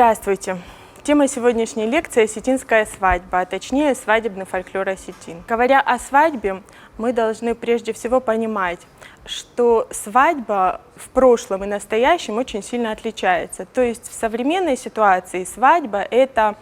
Здравствуйте! Тема сегодняшней лекции – осетинская свадьба, а точнее свадебный фольклор осетин. Говоря о свадьбе, мы должны прежде всего понимать, что свадьба в прошлом и настоящем очень сильно отличается. То есть в современной ситуации свадьба – это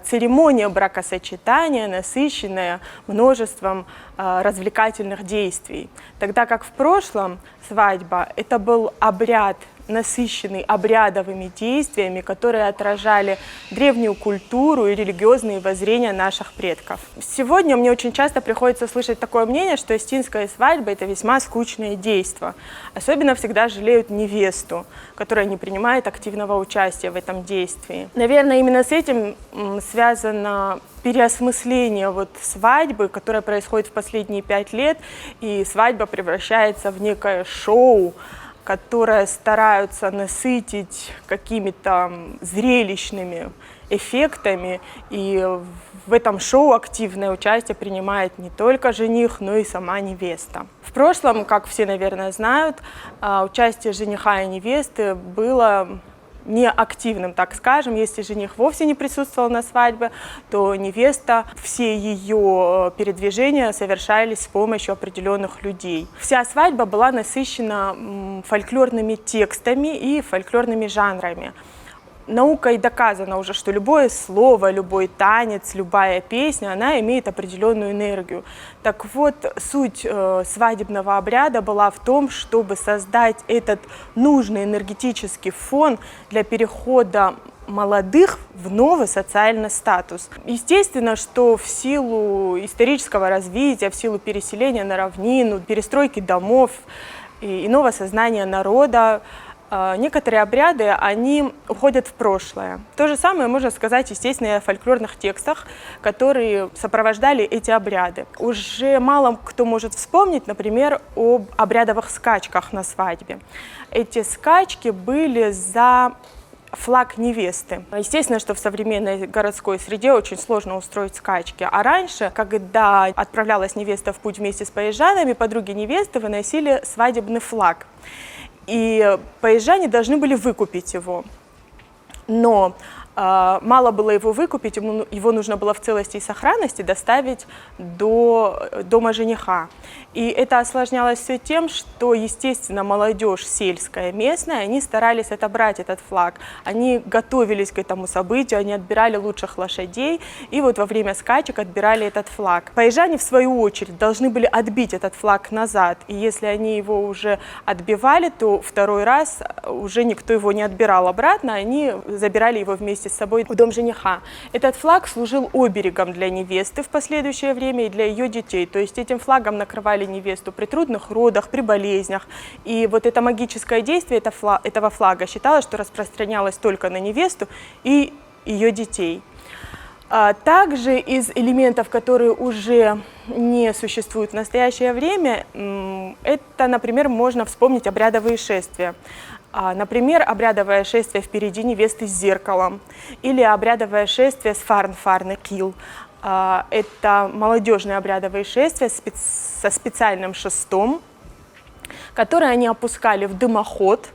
церемония бракосочетания, насыщенная множеством развлекательных действий. Тогда как в прошлом свадьба – это был обряд, насыщенный обрядовыми действиями, которые отражали древнюю культуру и религиозные воззрения наших предков. Сегодня мне очень часто приходится слышать такое мнение, что осетинская свадьба – это весьма скучное действо. Особенно всегда жалеют невесту, которая не принимает активного участия в этом действии. Наверное, именно с этим связано переосмысление свадьбы, которое происходит в последние 5 лет, и свадьба превращается в некое шоу, которые стараются насытить какими-то зрелищными эффектами, и в этом шоу активное участие принимает не только жених, но и сама невеста. В прошлом, как все, наверное, знают, участие жениха и невесты было неактивным, так скажем. Если жених вовсе не присутствовал на свадьбе, то невеста, все ее передвижения совершались с помощью определенных людей. Вся свадьба была насыщена фольклорными текстами и фольклорными жанрами. Наукой доказано уже, что любое слово, любой танец, любая песня, она имеет определенную энергию. Так вот, суть свадебного обряда была в том, чтобы создать этот нужный энергетический фон для перехода молодых в новый социальный статус. Естественно, что в силу исторического развития, в силу переселения на равнину, перестройки домов и иного сознания народа, некоторые обряды, они уходят в прошлое. То же самое можно сказать, естественно, и о фольклорных текстах, которые сопровождали эти обряды. Уже мало кто может вспомнить, например, об обрядовых скачках на свадьбе. Эти скачки были за флаг невесты. Естественно, что в современной городской среде очень сложно устроить скачки. А раньше, когда отправлялась невеста в путь вместе с поезжанами, подруги невесты выносили свадебный флаг. И поезжане должны были выкупить его. Но мало было его выкупить, его нужно было в целости и сохранности доставить до дома жениха. И это осложнялось все тем, что, естественно, молодежь сельская, местная, они старались отобрать этот флаг. Они готовились к этому событию, они отбирали лучших лошадей, и вот во время скачек отбирали этот флаг. Поезжане, в свою очередь, должны были отбить этот флаг назад, и если они его уже отбивали, то второй раз уже никто его не отбирал обратно, они забирали его вместе с собой в дом жениха. Этот флаг служил оберегом для невесты в последующее время и для ее детей. То есть этим флагом накрывали невесту при трудных родах, при болезнях. И вот это магическое действие этого флага считалось, что распространялось только на невесту и ее детей. Также из элементов, которые уже не существуют в настоящее время, это, например, можно вспомнить обрядовые шествия. Например, обрядовое шествие впереди невесты с зеркалом или обрядовое шествие с фарн-фарны-кил. Это молодежные обрядовые шествия со специальным шестом, которые они опускали в дымоход,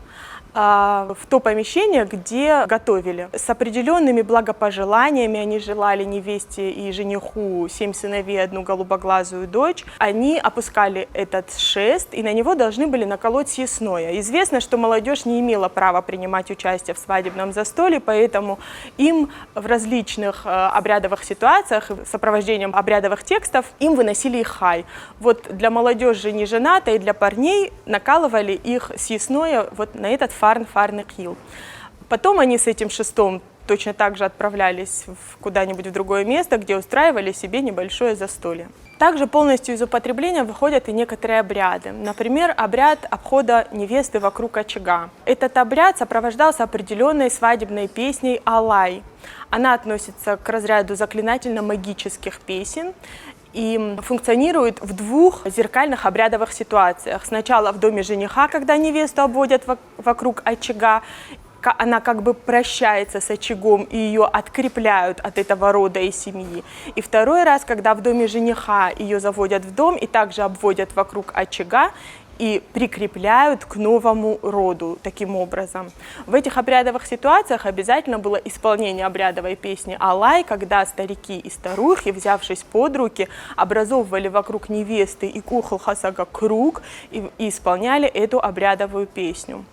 в то помещение, где готовили. С определенными благопожеланиями они желали невесте и жениху 7 сыновей, 1 голубоглазую дочь. Они опускали этот шест, и на него должны были наколоть съестное. Известно, что молодежь не имела права принимать участие в свадебном застолье, поэтому им в различных обрядовых ситуациях, с сопровождением обрядовых текстов, им выносили ихай. Вот для молодежи неженатой и для парней накалывали их съестное вот на этот фарн-фарны-кил. Потом они с этим шестом точно так же отправлялись куда-нибудь в другое место, где устраивали себе небольшое застолье. Также полностью из употребления выходят и некоторые обряды. Например, обряд обхода невесты вокруг очага. Этот обряд сопровождался определенной свадебной песней «Алай». Она относится к разряду заклинательно-магических песен и функционирует в 2 зеркальных обрядовых ситуациях. Сначала в доме жениха, когда невесту обводят вокруг очага, она как бы прощается с очагом, и ее открепляют от этого рода и семьи. И второй раз, когда в доме жениха ее заводят в дом и также обводят вокруг очага, и прикрепляют к новому роду таким образом. В этих обрядовых ситуациях обязательно было исполнение обрядовой песни «Алай», когда старики и старухи, взявшись под руки, образовывали вокруг невесты и кухол-хасага круг и исполняли эту обрядовую песню.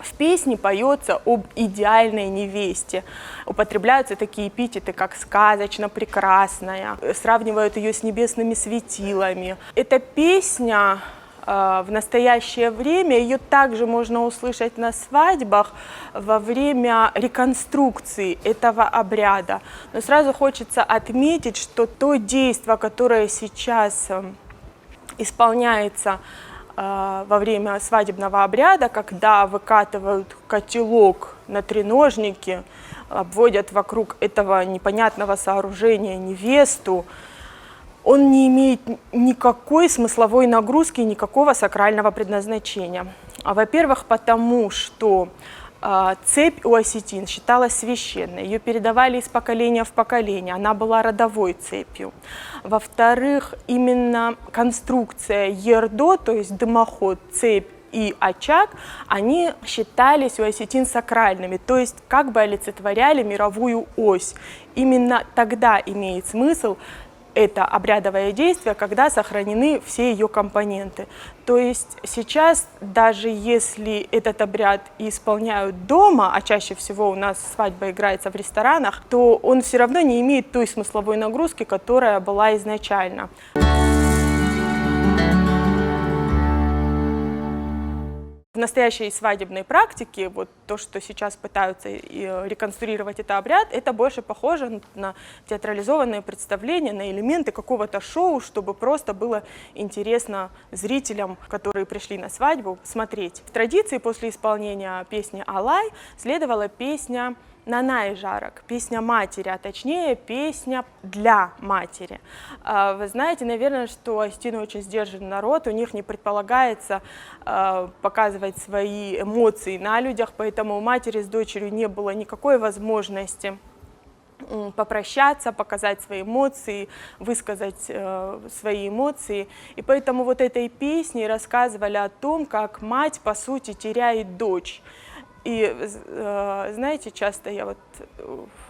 В песне поется об идеальной невесте. Употребляются такие эпитеты, как «сказочно прекрасная», сравнивают ее с небесными светилами. Эта песня в настоящее время, ее также можно услышать на свадьбах во время реконструкции этого обряда. Но сразу хочется отметить, что то действие, которое сейчас исполняется во время свадебного обряда, когда выкатывают котелок на треножнике, обводят вокруг этого непонятного сооружения невесту, он не имеет никакой смысловой нагрузки, никакого сакрального предназначения. Во-первых, потому что цепь у осетин считалась священной, ее передавали из поколения в поколение, она была родовой цепью. Во-вторых, именно конструкция ердо, то есть дымоход, цепь и очаг, они считались у осетин сакральными, то есть как бы олицетворяли мировую ось. Именно тогда имеет смысл это обрядовое действие, когда сохранены все ее компоненты. То есть сейчас, даже если этот обряд исполняют дома, а чаще всего у нас свадьба играется в ресторанах, то он все равно не имеет той смысловой нагрузки, которая была изначально. В настоящей свадебной практике, вот то, что сейчас пытаются реконструировать этот обряд, это больше похоже на театрализованное представление, на элементы какого-то шоу, чтобы просто было интересно зрителям, которые пришли на свадьбу, смотреть. В традиции после исполнения песни «Алай» следовала песня «Нанай жарок», песня матери, а точнее песня для матери. Вы знаете, наверное, что осетины очень сдержанный народ, у них не предполагается показывать свои эмоции на людях, поэтому у матери с дочерью не было никакой возможности попрощаться, показать свои эмоции, высказать свои эмоции. И поэтому вот этой песней рассказывали о том, как мать, по сути, теряет дочь. И знаете, часто я вот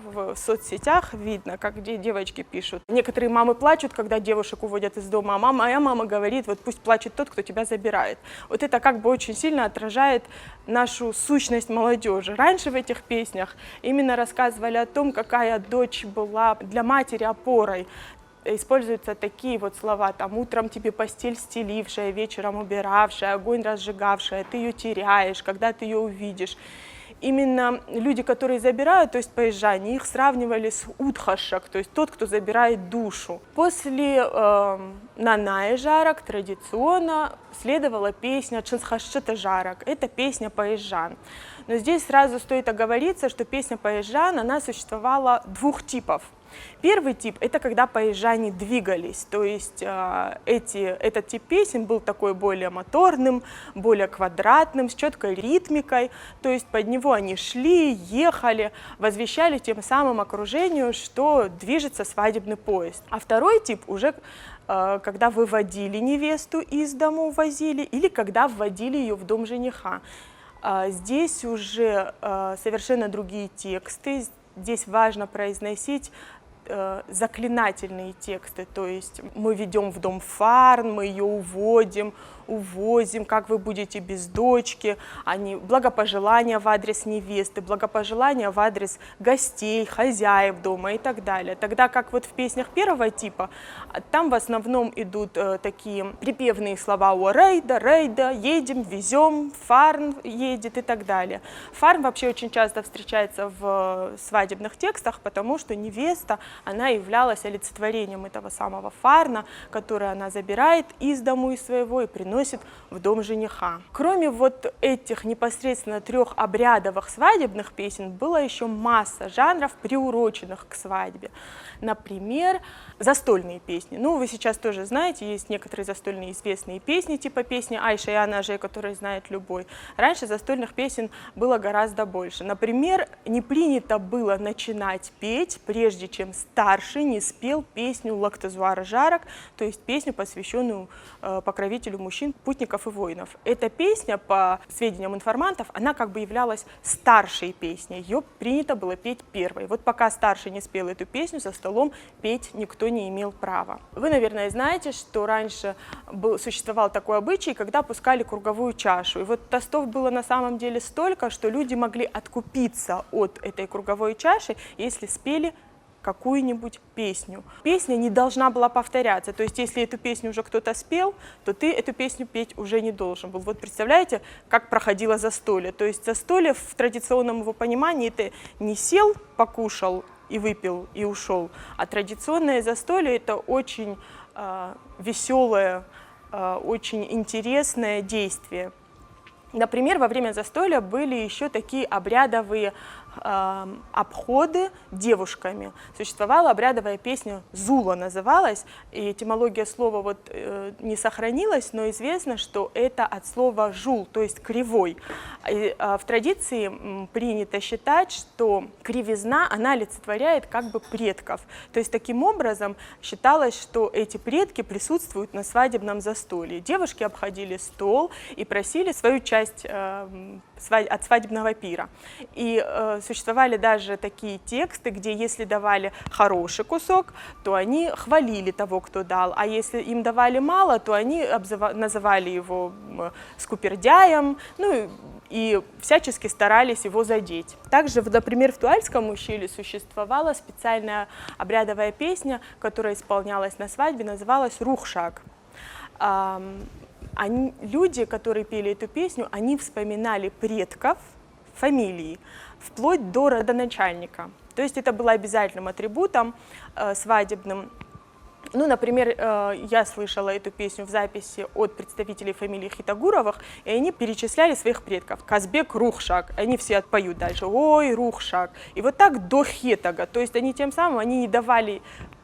в соцсетях видно, как девочки пишут. Некоторые мамы плачут, когда девушек уводят из дома, а моя мама говорит, вот пусть плачет тот, кто тебя забирает. Вот это как бы очень сильно отражает нашу сущность молодежи. Раньше в этих песнях именно рассказывали о том, какая дочь была для матери опорой. Используются такие вот слова, там, утром тебе постель стелившая, вечером убиравшая, огонь разжигавшая, ты ее теряешь, когда ты ее увидишь. Именно люди, которые забирают, то есть поезжане, их сравнивали с утхашак, то есть тот, кто забирает душу. После «Нанай жарок» традиционно следовала песня «Чынсхашчыта жарок», это песня поезжан. Но здесь сразу стоит оговориться, что песня поезжан, она существовала двух типов. Первый тип – это когда поезжане двигались, то есть этот тип песен был такой более моторным, более квадратным, с четкой ритмикой, то есть под него они шли, ехали, возвещали тем самым окружению, что движется свадебный поезд. А второй тип уже когда выводили невесту из дома, увозили, или когда вводили ее в дом жениха. Здесь уже совершенно другие тексты, здесь важно произносить заклинательные тексты, то есть мы ведем в дом фарн, мы ее уводим, увозим, как вы будете без дочки, они благопожелания в адрес невесты, благопожелания в адрес гостей, хозяев дома и так далее. Тогда как вот в песнях первого типа, там в основном идут такие припевные слова о рейда, рейда, едем, везем, фарн едет и так далее. Фарн вообще очень часто встречается в свадебных текстах, потому что невеста, она являлась олицетворением этого самого фарна, который она забирает из дому из своего и приносит в дом жениха. Кроме вот этих непосредственно трех обрядовых свадебных песен, было еще масса жанров, приуроченных к свадьбе. Например, застольные песни. Ну, вы сейчас тоже знаете, есть некоторые застольные известные песни, типа песни Айша и Анажей, которые знает любой. Раньше застольных песен было гораздо больше. Например, не принято было начинать петь, прежде чем старший не спел песню «Лактазуара жарок», то есть песню, посвященную покровителю мужчин, путников и воинов. Эта песня, по сведениям информантов, она как бы являлась старшей песней, ее принято было петь первой. Вот пока старший не спел эту песню, за столом петь никто не имел права. Вы, наверное, знаете, что раньше существовал такой обычай, когда пускали круговую чашу. И вот тостов было на самом деле столько, что люди могли откупиться от этой круговой чаши, если спели какую-нибудь песню. Песня не должна была повторяться, то есть если эту песню уже кто-то спел, то ты эту песню петь уже не должен был. Вот представляете, как проходило застолье. То есть застолье в традиционном его понимании это не сел, покушал и выпил и ушел, а традиционное застолье это очень веселое, очень интересное действие. Например, во время застолья были еще такие обрядовые обходы девушками. Существовала обрядовая песня «Зула» называлась, и этимология слова вот не сохранилась, но известно, что это от слова «жул», то есть «кривой». И, в традиции принято считать, что кривизна, она олицетворяет как бы предков. То есть таким образом считалось, что эти предки присутствуют на свадебном застолье. Девушки обходили стол и просили свою часть от свадебного пира. И существовали даже такие тексты, где если давали хороший кусок, то они хвалили того, кто дал, а если им давали мало, то они называли его скупердяем, ну и всячески старались его задеть. Также, например, в туальском ущелье существовала специальная обрядовая песня, которая исполнялась на свадьбе, называлась «Рухшак». Люди, которые пели эту песню, они вспоминали предков, фамилии, вплоть до родоначальника. То есть это было обязательным атрибутом свадебным. Ну, например, я слышала эту песню в записи от представителей фамилии Хитагуровых, и они перечисляли своих предков. Казбек Рухшак, они все отпоют дальше, ой, Рухшак. И вот так до Хетага, то есть они тем самым не давали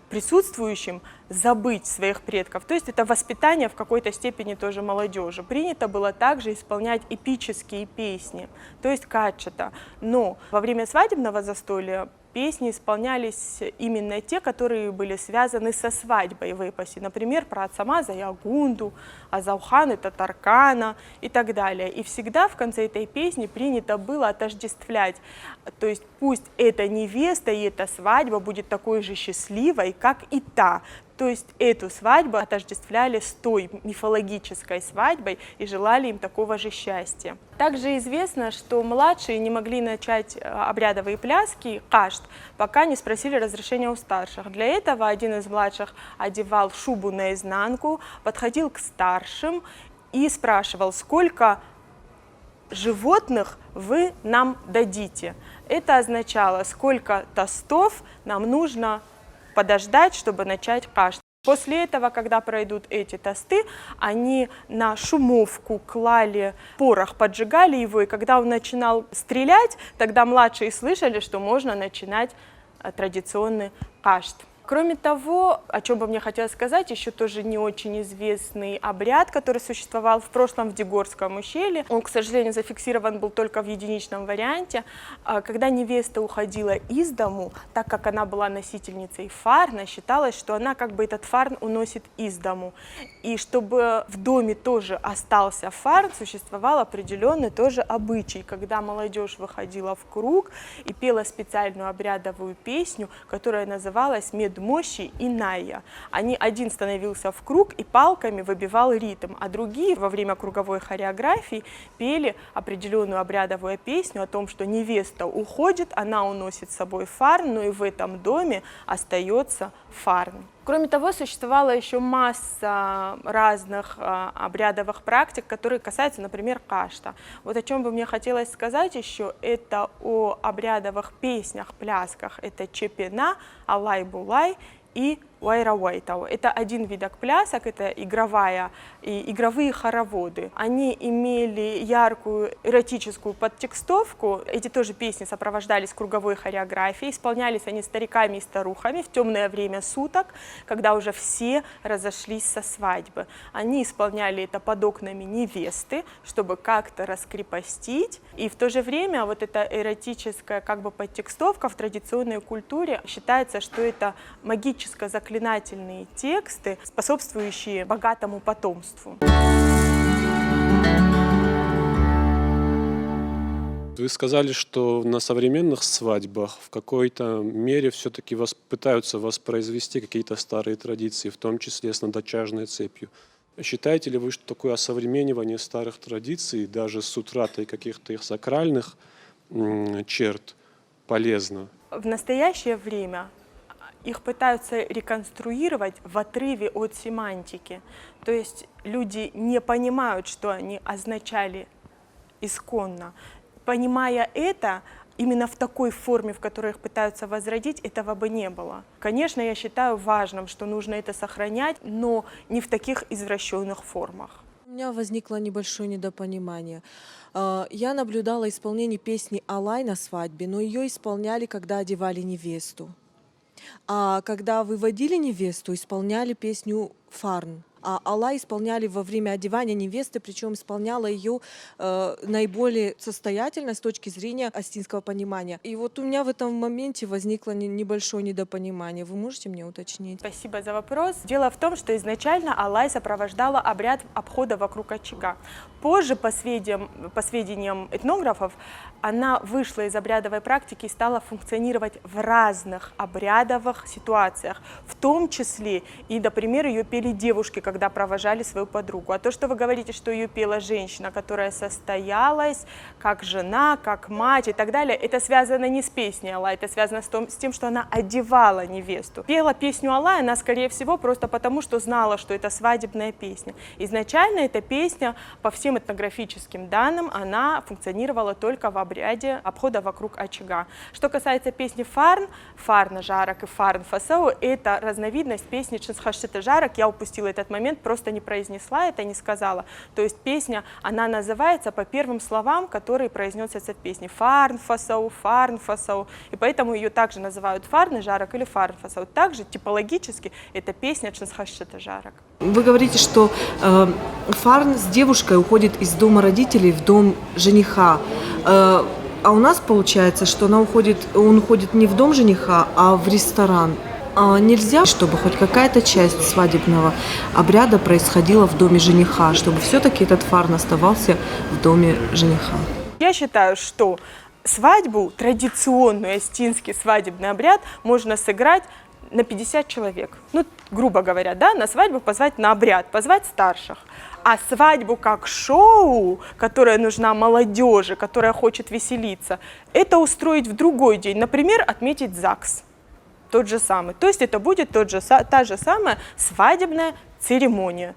присутствующим забыть своих предков. То есть это воспитание в какой-то степени тоже молодежи. Принято было также исполнять эпические песни, то есть качета. Но во время свадебного застолья песни исполнялись именно те, которые были связаны со свадьбой в эпосе. Например, про Ацамаза и Агунду, Азаухана, Татаркана и так далее. И всегда в конце этой песни принято было отождествлять. То есть пусть эта невеста и эта свадьба будет такой же счастливой, как и та. То есть эту свадьбу отождествляли с той мифологической свадьбой и желали им такого же счастья. Также известно, что младшие не могли начать обрядовые пляски, кашт, пока не спросили разрешения у старших. Для этого один из младших одевал шубу наизнанку, подходил к старшим и спрашивал, сколько животных вы нам дадите. Это означало, сколько тостов нам нужно подождать, чтобы начать кашт. После этого, когда пройдут эти тосты, они на шумовку клали порох, поджигали его, и когда он начинал стрелять, тогда младшие слышали, что можно начинать традиционный кашт. Кроме того, о чем бы мне хотелось сказать, еще тоже не очень известный обряд, который существовал в прошлом в Дегорском ущелье. Он, к сожалению, зафиксирован был только в единичном варианте. Когда невеста уходила из дому, так как она была носительницей фарна, считалось, что она как бы этот фарн уносит из дому. И чтобы в доме тоже остался фарн, существовал определенный тоже обычай, когда молодежь выходила в круг и пела специальную обрядовую песню, которая называлась «Медмощи и Найя». Один становился в круг и палками выбивал ритм, а другие во время круговой хореографии пели определенную обрядовую песню о том, что невеста уходит, она уносит с собой фарн, но и в этом доме остается фарн. Кроме того, существовала еще масса разных обрядовых практик, которые касаются, например, кашта. Вот о чем бы мне хотелось сказать еще, это о обрядовых песнях, плясках. Это чепена, алай-булай и уайра-уайтау. Это один вид плясок, это игровые хороводы. Они имели яркую эротическую подтекстовку. Эти тоже песни сопровождались круговой хореографией. Исполнялись они стариками и старухами в темное время суток, когда уже все разошлись со свадьбы. Они исполняли это под окнами невесты, чтобы как-то раскрепостить. И в то же время вот эта эротическая как бы подтекстовка в традиционной культуре считается, что это магическо-заклинательные тексты, способствующие богатому потомству. Вы сказали, что на современных свадьбах в какой-то мере все-таки пытаются воспроизвести какие-то старые традиции, в том числе с надотяжной цепью. Считаете ли вы, что такое осовременивание старых традиций, даже с утратой каких-то их сакральных черт, полезно? В настоящее время их пытаются реконструировать в отрыве от семантики. То есть люди не понимают, что они означали исконно. Понимая это, именно в такой форме, в которой их пытаются возродить, этого бы не было. Конечно, я считаю важным, что нужно это сохранять, но не в таких извращенных формах. У меня возникло небольшое недопонимание. Я наблюдала исполнение песни «Алай» на свадьбе, но ее исполняли, когда одевали невесту. А когда выводили невесту, исполняли песню «Фарн». А «Алай» исполняли во время одевания невесты, причем исполняла ее наиболее состоятельно с точки зрения остинского понимания. И вот у меня в этом моменте возникло небольшое недопонимание. Вы можете мне уточнить? Спасибо за вопрос. Дело в том, что изначально «Алай» сопровождала обряд обхода вокруг очага. Позже, по сведениям этнографов, она вышла из обрядовой практики и стала функционировать в разных обрядовых ситуациях. В том числе и, например, ее пели девушки, когда провожали свою подругу. А то, что вы говорите, что ее пела женщина, которая состоялась как жена, как мать и так далее, это связано не с песней «Алай», это связано с тем, что она одевала невесту. Пела песню «Алай» она, скорее всего, просто потому, что знала, что это свадебная песня. Изначально эта песня, по всем этнографическим данным, она функционировала только в обряде обхода вокруг очага. Что касается песни «Фарн», «Фарна жарок» и «Фарн фасау», это разновидность песни «Чинсхашита жарок». Я упустила этот момент, просто не произнесла это, не сказала. То есть песня, она называется по первым словам, которые произносятся в песне. «Фарн фасау», «Фарн фасау». И поэтому ее также называют «Фарн жарок» или «Фарн фасау». Также типологически это песня «Чинсхашита жарок». Вы говорите, что Фарн с девушкой уходит из дома родителей в дом жениха. А у нас получается, что он уходит не в дом жениха, а в ресторан. А нельзя, чтобы хоть какая-то часть свадебного обряда происходила в доме жениха, чтобы все-таки этот фарн оставался в доме жениха? Я считаю, что свадьбу, традиционный остинский свадебный обряд можно сыграть на 50 человек. Ну, грубо говоря, да, на свадьбу позвать на обряд, позвать старших. А свадьбу как шоу, которая нужна молодежи, которая хочет веселиться, это устроить в другой день. Например, отметить ЗАГС. Тот же самый. То есть это будет та же самая свадебная церемония.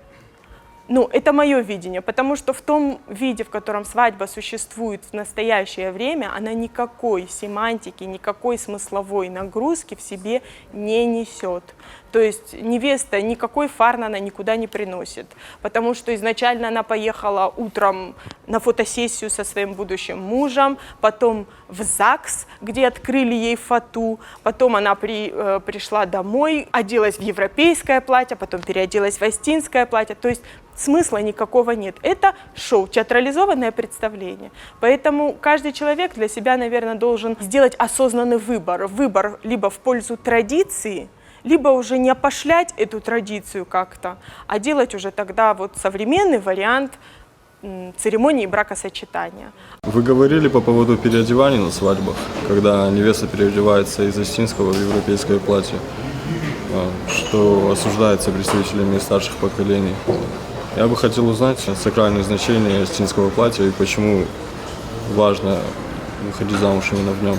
Ну, это мое видение, потому что в том виде, в котором свадьба существует в настоящее время, она никакой семантики, никакой смысловой нагрузки в себе не несет. То есть невеста никакой фарн она никуда не приносит, потому что изначально она поехала утром на фотосессию со своим будущим мужем, потом в ЗАГС, где открыли ей фату, потом она пришла домой, оделась в европейское платье, потом переоделась в остинское платье. То есть смысла никакого нет. Это шоу, театрализованное представление. Поэтому каждый человек для себя, наверное, должен сделать осознанный выбор. Выбор либо в пользу традиции, либо уже не опошлять эту традицию как-то, а делать уже тогда вот современный вариант церемонии бракосочетания. Вы говорили по поводу переодевания на свадьбах, когда невеста переодевается из остинского в европейское платье, что осуждается представителями старших поколений. Я бы хотел узнать сакральное значение остинского платья и почему важно выходить замуж именно в нем.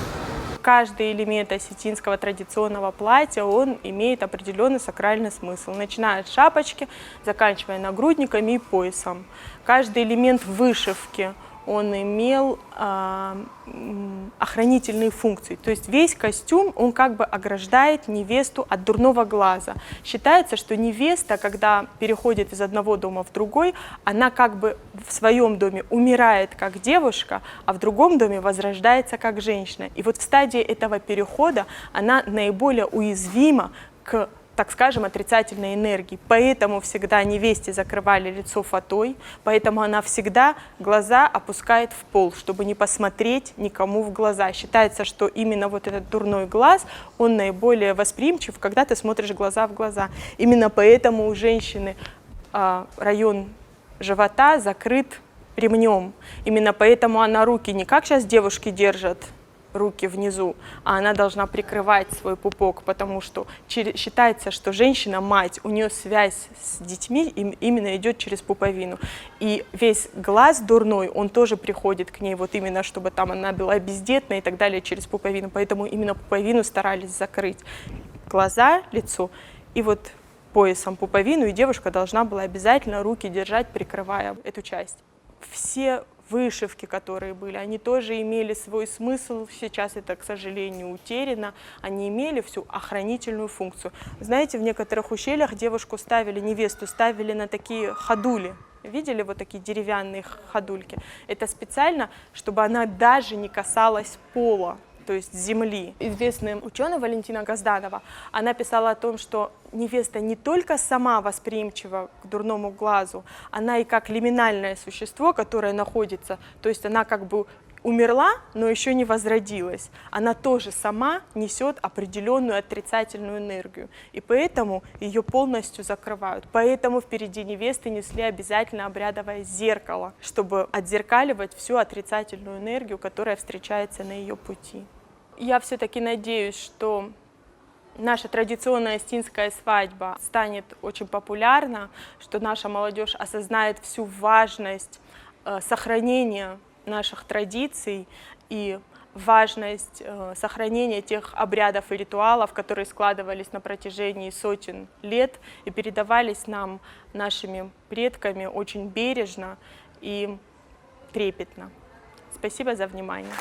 Каждый элемент осетинского традиционного платья, он имеет определенный сакральный смысл, начиная от шапочки, заканчивая нагрудниками и поясом. Каждый элемент вышивки, он имел охранительные функции. То есть весь костюм, он как бы ограждает невесту от дурного глаза. Считается, что невеста, когда переходит из одного дома в другой, она как бы в своем доме умирает как девушка, а в другом доме возрождается как женщина. И вот в стадии этого перехода она наиболее уязвима к, так скажем, отрицательной энергии. Поэтому всегда невесте закрывали лицо фатой, поэтому она всегда глаза опускает в пол, чтобы не посмотреть никому в глаза. Считается, что именно вот этот дурной глаз, он наиболее восприимчив, когда ты смотришь глаза в глаза. Именно поэтому у женщины район живота закрыт ремнем. Именно поэтому она руки не как сейчас девушки держат, руки внизу, а она должна прикрывать свой пупок, потому что считается, что женщина, мать, у нее связь с детьми именно идет через пуповину. И весь глаз дурной, он тоже приходит к ней, вот именно, чтобы там она была бездетна и так далее, через пуповину. Поэтому именно пуповину старались закрыть. Глаза, лицо и вот поясом пуповину, и девушка должна была обязательно руки держать, прикрывая эту часть. Все вышивки, которые были, они тоже имели свой смысл. Сейчас это, к сожалению, утеряно. Они имели всю охранительную функцию. Знаете, в некоторых ущельях девушку ставили, невесту ставили на такие ходули. Видели вот такие деревянные ходульки? Это специально, чтобы она даже не касалась пола, то есть земли. Известная ученая Валентина Газданова, она писала о том, что невеста не только сама восприимчива к дурному глазу, она и как лиминальное существо, которое находится, то есть она как бы умерла, но еще не возродилась. Она тоже сама несет определенную отрицательную энергию, и поэтому ее полностью закрывают. Поэтому впереди невесты несли обязательно обрядовое зеркало, чтобы отзеркаливать всю отрицательную энергию, которая встречается на ее пути. Я все-таки надеюсь, что наша традиционная остинская свадьба станет очень популярна, что наша молодежь осознает всю важность сохранения наших традиций и важность сохранения тех обрядов и ритуалов, которые складывались на протяжении сотен лет и передавались нам нашими предками очень бережно и трепетно. Спасибо за внимание.